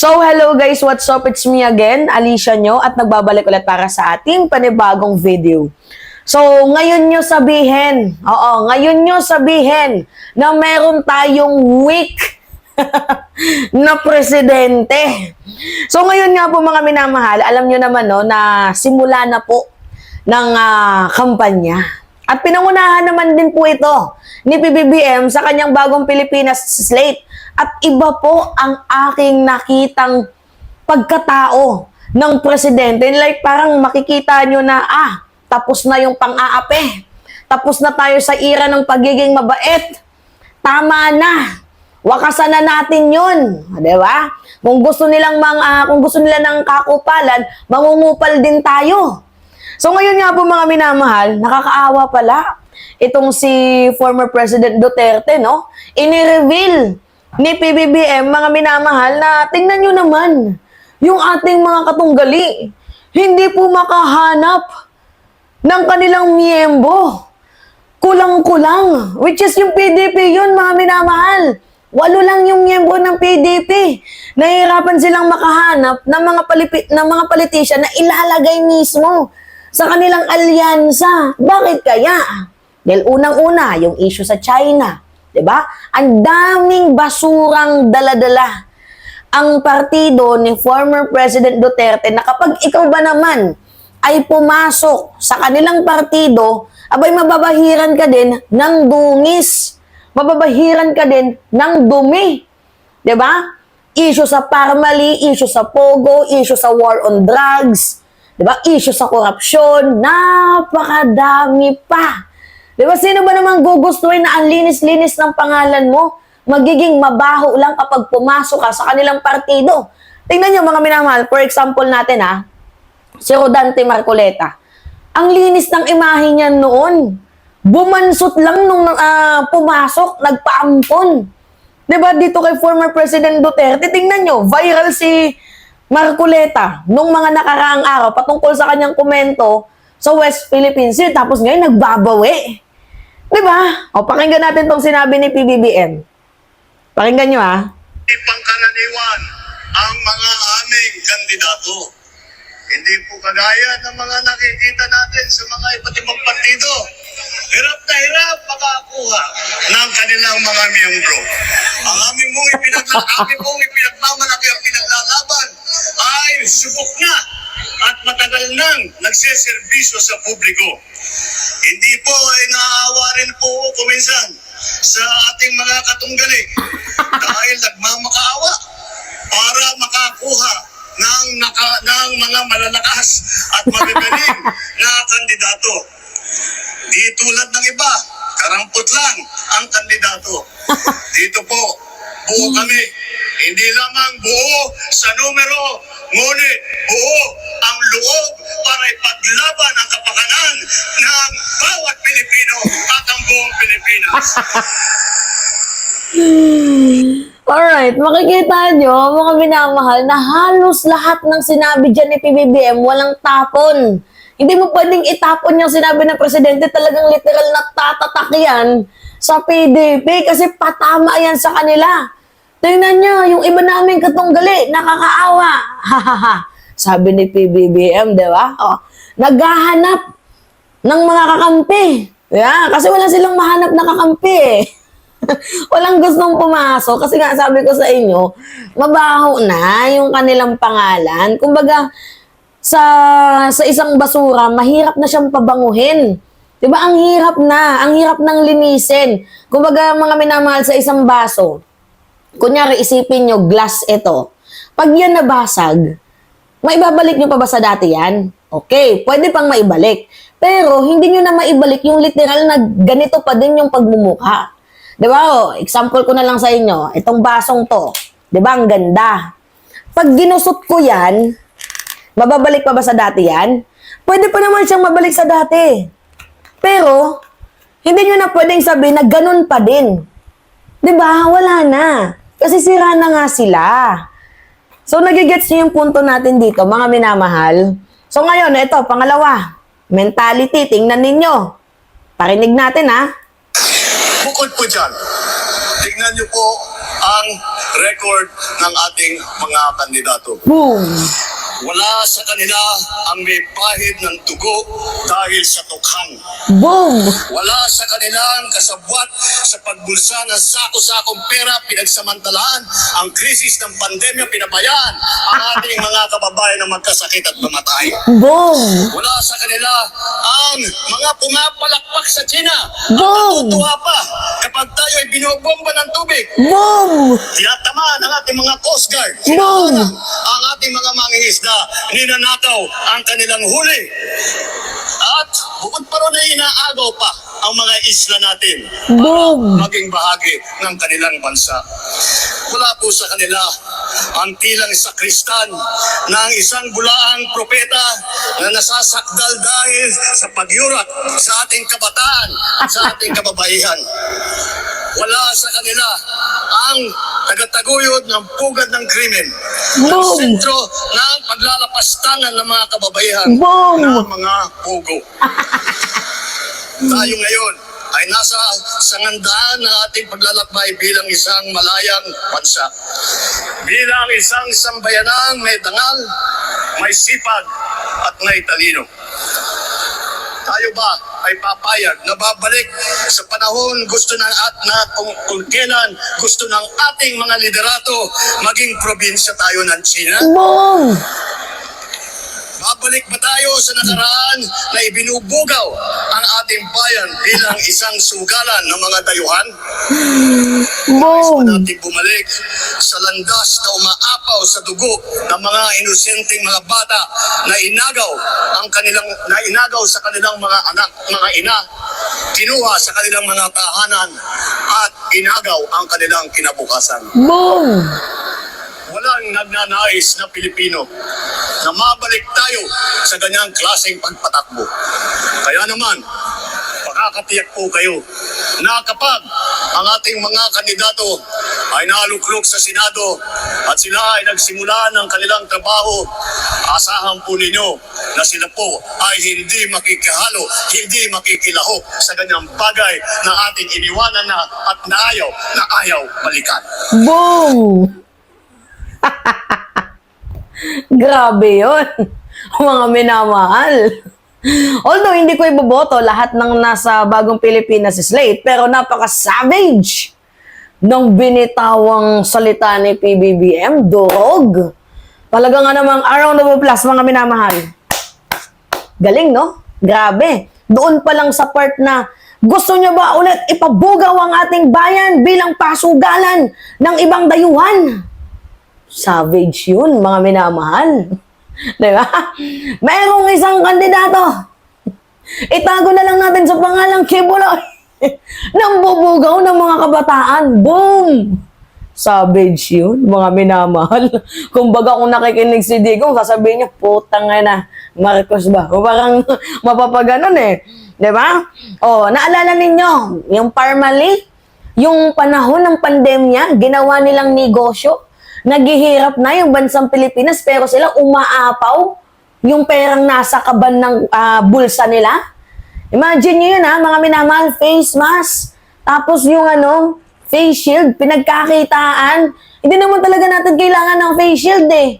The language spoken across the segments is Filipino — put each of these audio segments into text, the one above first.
So, hello guys, what's up? It's me again, Alicia nyo, at nagbabalik ulit para sa ating panibagong video. So, ngayon nyo sabihin, ngayon nyo sabihin na meron tayong weak na presidente. So, ngayon nga po mga minamahal, alam nyo naman no, na simula na po ng kampanya. At pinangunahan naman din po ito ni PBBM sa kanyang bagong Pilipinas slate. At iba po ang aking nakitang pagkatao ng presidente. Like parang makikita nyo na, tapos na yung pang-aape. Tapos na tayo sa era ng pagiging mabait. Tama na. Wakasan na natin yun. Diba? Kung gusto nila ng kakupalan, mangungupal din tayo. So ngayon nga po mga minamahal, nakakaawa pala itong si former President Duterte, no? Ini-reveal ni PBBM, mga minamahal, na tingnan nyo naman yung ating mga katunggali. Hindi po makahanap ng kanilang miyembo. Kulang-kulang. Which is yung PDP yun, mga minamahal. 8 lang yung miyembro ng PDP. Nahihirapan silang makahanap ng mga politician na ilalagay mismo sa kanilang alyansa. Bakit kaya? Dahil unang-una, yung issue sa China. Diba? Ang daming basurang daladala ang partido ni former President Duterte na kapag ikaw ba naman ay pumasok sa kanilang partido, abay mababahiran ka din ng dungis. Mababahiran ka din ng dumi. Diba? Issue sa Parmali, issue sa Pogo, issue sa war on drugs, diba? Issue sa korupsyon, napakadami pa. Diba, sino ba namang gugustuhin na ang linis-linis ng pangalan mo? Magiging mabaho lang kapag pumasok ka sa kanilang partido. Tingnan nyo mga minamahal, for example natin si Rodante Marcoleta. Ang linis ng imahe niya noon. Bumansot lang nung pumasok, nagpaampon. Diba, dito kay former President Duterte, tingnan nyo, viral si Marcoleta nung mga nakaraang araw patungkol sa kanyang komento sa West Philippine Sea, tapos ngayon nagbabawi. Diba? O, pakinggan natin tong sinabi ni PBBM. Pakinggan nyo Pangkaraniwan ang mga aming kandidato. Hindi po kagaya ng mga nakikita natin sa mga iba't ibang partido. Hirap na hirap makakuha ng kanilang mga miyembro. Ang aming pong ipinagmamalaki ang pinaglalaban ay subok na at matagal nang nagseserbisyo sa publiko. Hindi po ay naaawa rin po kuminsan sa ating mga katunggali dahil nagmamakaawa para makakuha ng mga malalakas at magagaling na kandidato. Di tulad ng iba, karampot lang ang kandidato. Dito po, buo kami. Hindi lamang buo sa numero, ngunit buo ang loob para ipaglaban ang kapakanan ng bawat Pilipino at ang buong Pilipinas. Alright, makikita nyo, mga minamahal, na halos lahat ng sinabi dyan ni PBBM walang tapon. Hindi mo pwedeng itapon yung sinabi ng presidente, talagang literal na tatatak yan sa PDP kasi patama yan sa kanila. Tingnan nyo, yung iba namin katunggali, nakakaawa. Sabi ni PBBM, di ba? Naghahanap ng mga kakampi. Yeah, kasi wala silang mahanap na kakampi. Walang gustong pumasok. Kasi nga sabi ko sa inyo, mabaho na yung kanilang pangalan. Kumbaga, sa isang basura, mahirap na siyang pabanguhin. Diba? Ang hirap ng linisin. Kumbaga, mga minamahal sa isang baso, kunyari, isipin nyo, glass ito. Pag yan nabasag, maibabalik nyo pa ba sa dati yan? Okay, pwede pang maibalik. Pero, hindi nyo na maibalik yung literal na ganito pa din yung pagmumukha. Diba? Example ko na lang sa inyo, itong basong to. Diba? Ang ganda. Pag ginusot ko yan, mababalik pa ba sa dati yan? Pwede pa naman siyang mabalik sa dati. Pero, hindi nyo na pwedeng sabihin na ganun pa din. Diba? Wala na. Kasi sira na nga sila. So, nagigets nyo yung punto natin dito, mga minamahal. So, ngayon, ito, pangalawa. Mentality, tingnan ninyo. Parinig natin, Bukod po dyan, tingnan nyo po ang record ng ating mga kandidato. Boom! Wala sa kanila ang may pahid ng dugo dahil sa tukhang. Boom! Wala sa kanilang kasabwat sa pagbulsa ng sako-sakong pera, pinagsamantalaan ang krisis ng pandemya, pinabayaan ang ating mga kababayan na magkasakit at mamatay. Boom! Wala sa kanila ang mga pumapalakpak sa China. Boom! Natutuwa pa kapag tayo ay binobomba ng tubig. Boom! Tinatamaan ang ating mga Coast Guard. Boom! Hinaharang ang ating mga mangingisda. Ninanakaw ang kanilang huli. At bukod pa ron ay inaagaw pa ang mga isla natin Boom! para maging bahagi ng kanilang bansa. Wala po sa kanila ang tilang sakristan ng isang bulaang propeta na nasasakdal dahil sa pagyurak sa ating kabataan at sa ating kababaihan. Wala sa kanila ang tagataguyod ng pugad ng krimen. Ang Boom! sentro ng paglalapastangan ng mga kababaihan Boom! ng mga pugo. Tayo ngayon ay nasa sangandaan ng ating paglalakbay bilang isang malayang bansa. Bilang isang sambayanang may dangal, may sipag at may talino. Tayo ba ay papayag na babalik sa panahon gusto ng kung kailan gusto ng ating mga liderato maging probinsya tayo ng China? Boom! Babalik ba tayo sa nakaraan na ibinubugaw ang ating bayan bilang isang sugalan ng mga dayuhan? Boom! Natin bumalik sa landas na umaapaw sa dugo ng mga inosenteng mga bata na inagaw sa kanilang mga anak, mga ina, kinuha sa kanilang mga tahanan at inagaw ang kanilang kinabukasan. Boom! Walang nagnanais na Pilipino na mabalik tayo sa ganyang klaseng pagpatakbo. Kaya naman, makakatiyak po kayo na kapag ang ating mga kandidato ay naluklok sa Senado at sila ay nagsimula ng kanilang trabaho, asahan po ninyo na sila po ay hindi makikihalo, hindi makikilahok sa ganyang bagay na ating iniwanan na at na ayaw balikan. Boom! Grabe yun. Mga minamahal. Although hindi ko iboboto lahat ng nasa Bagong Pilipinas is late, pero napaka-savage ng binitawang salita ni PBBM, durog. Talaga nga namang around the applause, mga minamahal. Galing, no? Grabe. Doon pa lang sa part na gusto niya ba ulit ipabugaw ang ating bayan bilang pasugalan ng ibang dayuhan? Savage yun, mga minamahal. Diba? Mayroong isang kandidato. Itago na lang natin sa pangalang Kibuloy. Nang bubugaw ng mga kabataan. Boom! Savage yun, mga minamahal. Kumbaga kung nakikinig si Digong, sasabihin niya, putang na, Marcos ba? O parang mapapaganon eh. Diba? O, naalala ninyo, yung Parmali, yung panahon ng pandemya, ginawa nilang negosyo. Naghihirap na yung bansang Pilipinas pero sila umaapaw yung perang nasa kaban ng bulsa nila. Imagine nyo yun mga minamahal, face mask. Tapos yung face shield, pinagkakitaan. Hindi naman talaga natin kailangan ng face shield eh.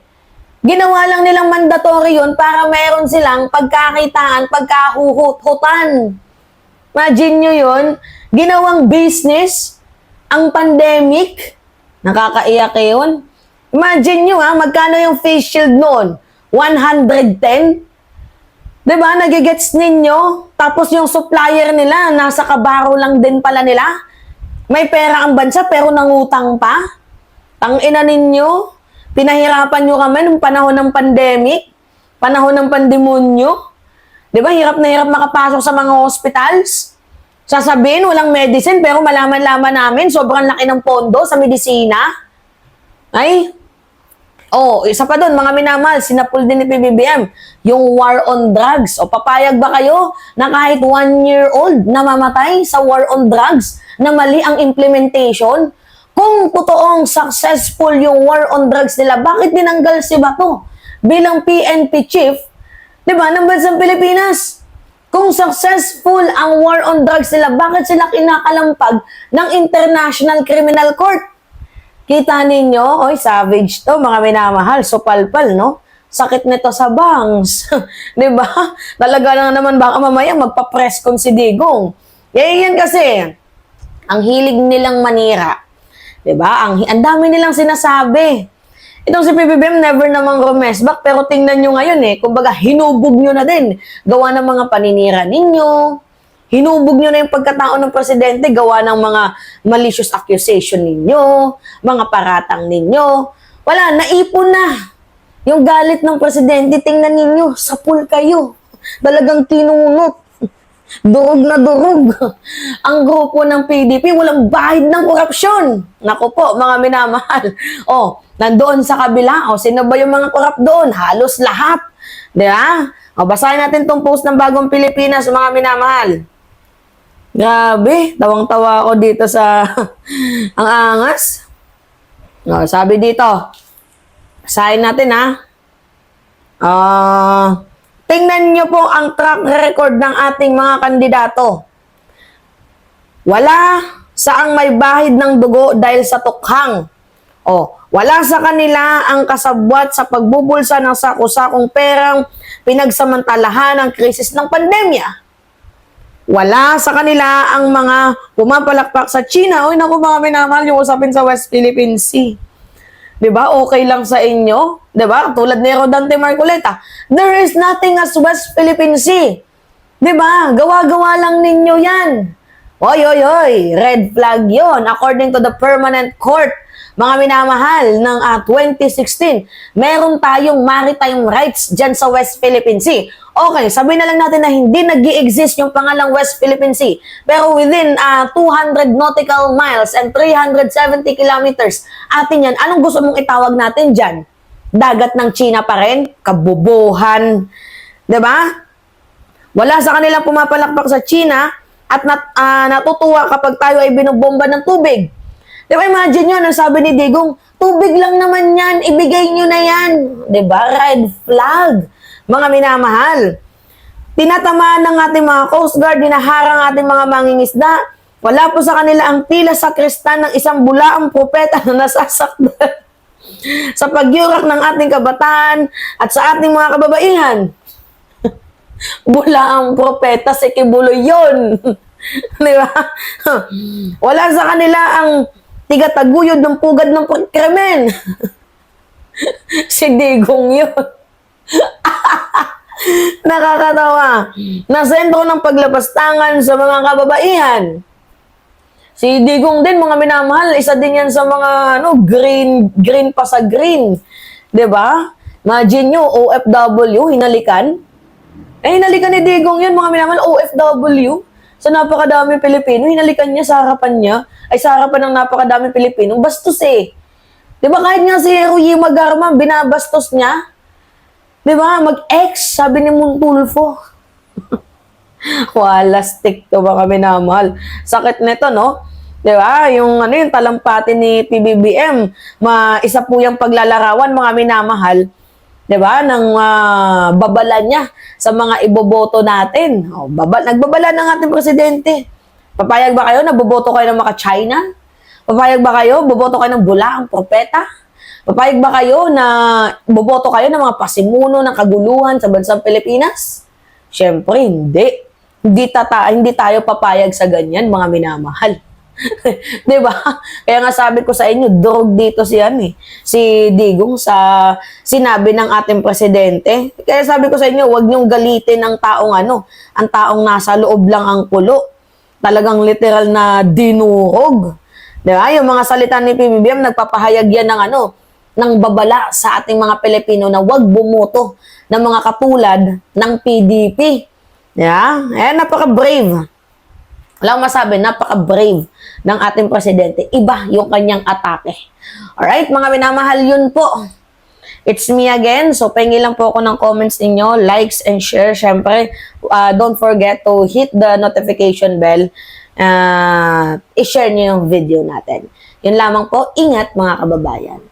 Ginawa lang nilang mandatory yun para meron silang pagkakitaan, pagkahuhutan. Imagine nyo yun, ginawang business, ang pandemic, nakakaiyak yun. Imagine nyo magkano yung face shield noon? 110? Diba? Nagigets ninyo? Tapos yung supplier nila, nasa kabaro lang din pala nila. May pera ang bansa pero nangutang pa. Tangina ninyo. Pinahirapan nyo kami nung panahon ng pandemic. Panahon ng pandemonyo. Diba? Hirap na hirap makapasok sa mga hospitals. Sasabihin, walang medicine pero malaman-laman namin sobrang laki ng pondo sa medisina. Ay, isa pa doon, mga minamahal, sinapul din ni PBBM, yung war on drugs. O papayag ba kayo na kahit 1-year-old namamatay sa war on drugs na mali ang implementation? Kung totoong successful yung war on drugs nila, bakit binanggal si Bato bilang PNP chief, di ba, ng bansang Pilipinas? Kung successful ang war on drugs nila, bakit sila kinakalampag ng International Criminal Court? Kita ninyo, oy, savage to, mga minamahal, supalpal, no? Sakit nito sa bangs. 'Di ba? Talaga lang naman baka mamaya magpa-press con si Digong. Yan kasi, ang hilig nilang manira. 'Di ba? Ang dami nilang sinasabi. Itong si PBBM never namang rumesback, pero tingnan nyo ngayon kumbaga hinubog nyo na din. Gawa ng mga paninira ninyo, hinubog nyo na yung pagkatao ng presidente, gawa ng mga malicious accusation ninyo, mga paratang ninyo. Wala, naipon na. Yung galit ng presidente, tingnan ninyo, sapul kayo. Talagang tinunot. Durog na durog. Ang grupo ng PDP, walang bahid ng korupsyon. Naku po, mga minamahal. Nandoon sa kabila. Sino ba yung mga korap doon? Halos lahat. Di ba? Basahin natin tong post ng Bagong Pilipinas, mga minamahal. Grabe, tawang-tawa ako dito sa ang angas. Sabi dito, basahin natin tingnan nyo po ang track record ng ating mga kandidato. Wala saang may bahid ng dugo dahil sa tukhang. Wala sa kanila ang kasabwat sa pagbubulsa ng saku-sakong perang pinagsamantalahan ng krisis ng pandemya. Wala sa kanila ang mga pumapalakpak sa China. Uy, naku mga minamahal, yung usapin sa West Philippine Sea. Diba? Okay lang sa inyo. Diba? Tulad ni Rodante Marcoleta. There is nothing as West Philippine Sea. Diba? Gawa-gawa lang ninyo yan. Oy. Red flag yon. According to the Permanent Court, mga minamahal, ng 2016, meron tayong maritime rights dyan sa West Philippine Sea. Okay, sabihin na lang natin na hindi nag-i-exist yung pangalang West Philippine Sea. Pero within 200 nautical miles and 370 kilometers, atin yan. Anong gusto mong itawag natin dyan? Dagat ng China pa rin? Kabubuhan. Diba? Wala sa kanilang pumapalakpak sa China at natutuwa kapag tayo ay binubomba ng tubig. Diba, imagine nyo, ang sabi ni Digong, tubig lang naman yan, ibigay nyo na yan. Diba? Red flag. Mga minamahal. Tinatamaan ng ating mga Coast Guard, dinaharang ating mga mangingisda. Wala po sa kanila ang tila sakristan ng isang bulaang propeta na nasasaktan sa pagyurak ng ating kabataan at sa ating mga kababaihan. Bulaang propeta, si Kibuloy yun. Diba? Wala sa kanila ang tigataguyod ng pugad ng krimen. Si Digong yun. Nakakatawa. Na sentro ng paglapastangan sa mga kababaihan. Si Digong din, mga minamahal, isa din yan sa mga green pa sa green. 'Di ba? Imagine nyo, OFW, hinalikan. Hinalikan ni Digong yun, mga minamahal, OFW. Sa napakadami Pilipino, hinalikan niya sa harapan niya, sa harapan ng napakadami Pilipino, bastos Di ba kahit nga si Ruy Magarma, binabastos niya? Di ba? Mag-ex, sabi ni Montulfo. Walastik to ba kami minamahal. Sakit nito, no? Di ba? Yung talampati ni PBBM, isa po yung paglalarawan, mga minamahal. Di ba? Nang babala niya sa mga iboboto natin. Nagbabala ng ating presidente. Papayag ba kayo na boboto kayo ng mga China? Papayag ba kayo? Boboto kayo ng bulaang propeta? Papayag ba kayo na boboto kayo ng mga pasimuno ng kaguluhan sa bansang Pilipinas? Siyempre, hindi. Hindi tayo papayag sa ganyan, mga minamahal. Diba? Kaya nga sabi ko sa inyo, durog dito si Digong sa sinabi ng ating presidente. Kaya sabi ko sa inyo, huwag niyong galitin ang ang taong nasa loob lang ang pulo. Talagang literal na dinurog. Diba? Yung mga salita ni PBBM, nagpapahayag yan ng babala sa ating mga Pilipino na huwag bumoto ng mga katulad ng PDP. Yeah? Napaka-brave. Walang masabi, napaka-brave ng ating presidente. Iba yung kanyang atake. Alright, mga minamahal, yun po. It's me again. So, pengi lang po ako ng comments ninyo, likes and share. Siyempre, don't forget to hit the notification bell. I-share nyo yung video natin. Yun lamang po. Ingat, mga kababayan.